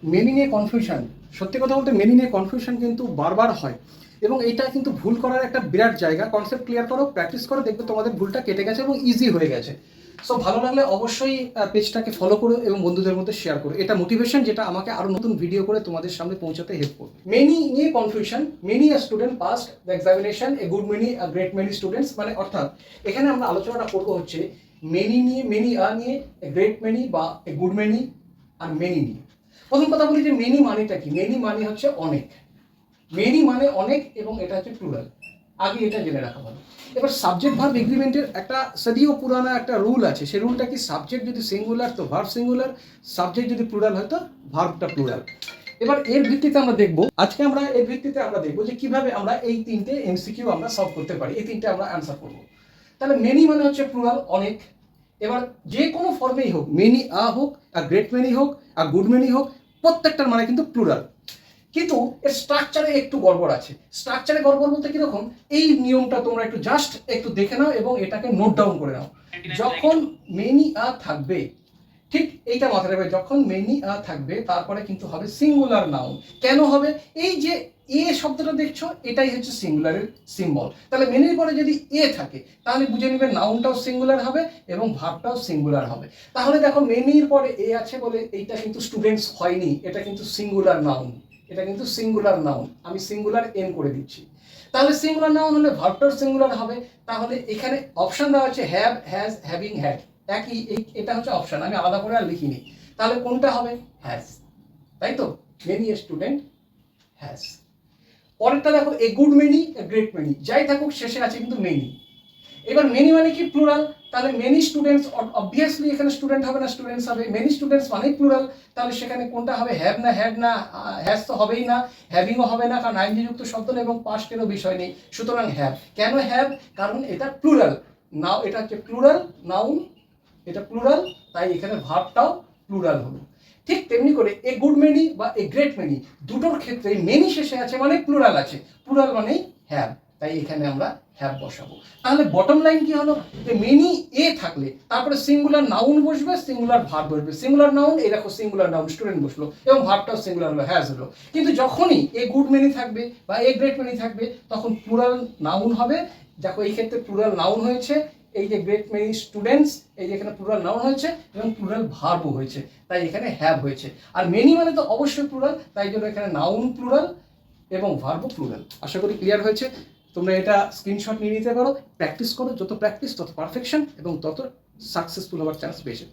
Many নিয়ে confusion, সত্যি কথা বলতে মেনি নিয়ে কনফিউশন কিন্তু বারবার হয় এবং এইটা কিন্তু ভুল করার একটা বিরাট জায়গা। কনসেপ্ট ক্লিয়ার করো, প্র্যাকটিস করো, দেখবে তোমাদের ভুলটা কেটে গেছে এবং ইজি হয়ে গেছে। সো ভালো লাগলে অবশ্যই পেজটাকে ফলো করো এবং বন্ধুদের মধ্যে শেয়ার করো। এটা মোটিভেশন যেটা আমাকে আরও নতুন ভিডিও করে তোমাদের সামনে পৌঁছাতে হেল্প করবে। মেনি নিয়ে confusion, many a student past the examination, a good many a great many students, মানে অর্থাৎ এখানে আমরা আলোচনাটা করবো হচ্ছে মেনি নিয়ে, মেনি আ নিয়ে, এ গ্রেট মেনি বা a good many are many নিয়ে। প্রথম কথা বলি যে মেনি মানেটা কি। মেনি মানে হচ্ছে অনেক, মেনি মানে অনেক এবং এটা হচ্ছে প্লুরাল। আগে এটা জেনে রাখা ভালো। এবার সাবজেক্ট ভার্ব এগ্রিমেন্টের একটা সদিও পুরানা একটা রুল আছে। সেই রুলটা কি, সাবজেক্ট যদি সিঙ্গুলার তো ভার্ব সিঙ্গুলার, সাবজেক্ট যদি প্লুরাল হয় তো ভার্বটা প্লুরাল। এবার এর ভিত্তিতে আমরা দেখব, আজকে আমরা এর ভিত্তিতে আমরা দেখব যে কিভাবে আমরা এই তিনটে এমসিকিউ আমরা সলভ করতে পারি, এই তিনটে আমরা অ্যান্সার করব। তাহলে মেনি মানে হচ্ছে প্লুরাল, অনেক। এবার যে কোনো ফর্মেই হোক, মেনি আ হোক, আর গ্রেট মেনি হোক, আর গুড মেনি হোক, প্রত্যেকটার মানে কিন্তু প্লুরাল। কিন্তু এর স্ট্রাকচারে একটু গড়বড় আছে। স্ট্রাকচারে গড়বড় বলতে কিরকম, এই নিয়মটা তোমরা একটু জাস্ট একটু দেখে নাও এবং এটাকে নোট ডাউন করে নাও। যখন মেনি আ থাকবে, ঠিক এইটা মাথায় রাখবে, যখন মেনি আ থাকবে তারপরে কিন্তু হবে সিঙ্গুলার নাউন। কেন হবে? এই যে এ শব্দটা দেখছো, এটাই হচ্ছে সিঙ্গুলারের সিম্বল। তাহলে মেনির পরে যদি এ থাকে তাহলে বুঝে নেবে নাউনটাও সিঙ্গুলার হবে এবং ভার্বটাও সিঙ্গুলার হবে। তাহলে দেখো মেনির পরে এ আছে বলে এইটা কিন্তু স্টুডেন্টস হয়নি, এটা কিন্তু সিঙ্গুলার নাউন, এটা কিন্তু সিঙ্গুলার নাউন। আমি সিঙ্গুলার এন করে দিচ্ছি। তাহলে সিঙ্গুলার নাউন হলে ভার্বটাও সিঙ্গুলার হবে। তাহলে এখানে অপশন দেওয়া আছে হ্যাভ, হ্যাজ, হ্যাভিং, হ্যাড, একই। এটা হচ্ছে অপশন, আমি আলাদা করে আর লিখিনি। তাহলে কোনটা হবে? হ্যাজ, তাই তো? Many student has. পরেরটা দেখো, a good many, a great many, যাই থাকুক শেষে আছে কিন্তু মেনি। এবার মেনি মানে কি? প্লুরাল। তাহলে মেনি স্টুডেন্টস, অবভিয়াসলি এখানে স্টুডেন্ট হবে না, স্টুডেন্টস হবে। মেনি স্টুডেন্টস মানেই প্লুরাল। তাহলে সেখানে কোনটা হবে? হ্যাভ না হ্যাড না, হ্যাজ তো হবেই না, হ্যাভিংও হবে না, কারণ আইনজি যুক্ত শব্দ নেই এবং পাস্টেরও বিষয় নেই। সুতরাং হ্যাভ। কেন হ্যাভ? কারণ এটা প্লুরাল। নাও এটা হচ্ছে প্লুরাল নাউন, এটা প্লুরাল, তাই এখানে ভার্বটাও প্লুরাল হলো। ঠিক তেমনি করে এ গুড মেনি বা এ গ্রেট মেনি, দুটোর ক্ষেত্রে মেনি শেষে আছে মানে প্লুরাল আছে, প্লুরাল মানেই হ্যাভ, তাই এখানে আমরা হ্যাভ বসাবো। তাহলে বটম লাইন কি হলো? যে মেনি এ থাকলে তারপরে সিঙ্গুলার নাউন বসবে, সিঙ্গুলার ভার্ব বসবে। সিঙ্গুলার নাউন, এই দেখো সিঙ্গুলার নাউন স্টুডেন্ট বসলো এবং ভার্বটাও সিঙ্গুলার হলো, হ্যাজ হলো। কিন্তু যখনই এ গুড মেনি থাকবে বা এ গ্রেট মেনি থাকবে তখন প্লুরাল নাউন হবে। দেখো এই ক্ষেত্রে প্লুরাল নাউন হয়েছে, এই যে গ্রেট মেনি স্টুডেন্টস, এই যে এখানে প্লুরাল নাউন হয়েছে এবং প্লুরাল ভার্বও হয়েছে, তাই এখানে হ্যাভ হয়েছে। আর মেনি মানে তো অবশ্যই প্লুরাল, তাই জন্য এখানে নাউন প্লুরাল এবং ভার্বও প্লুরাল। আশা করি ক্লিয়ার হয়েছে। তোমরা এটা স্ক্রিনশট নিয়ে নিতে পারো, প্র্যাকটিস করো, যত প্র্যাকটিস তত পারফেকশন এবং তত সাকসেসফুল হওয়ার চান্স বেশি।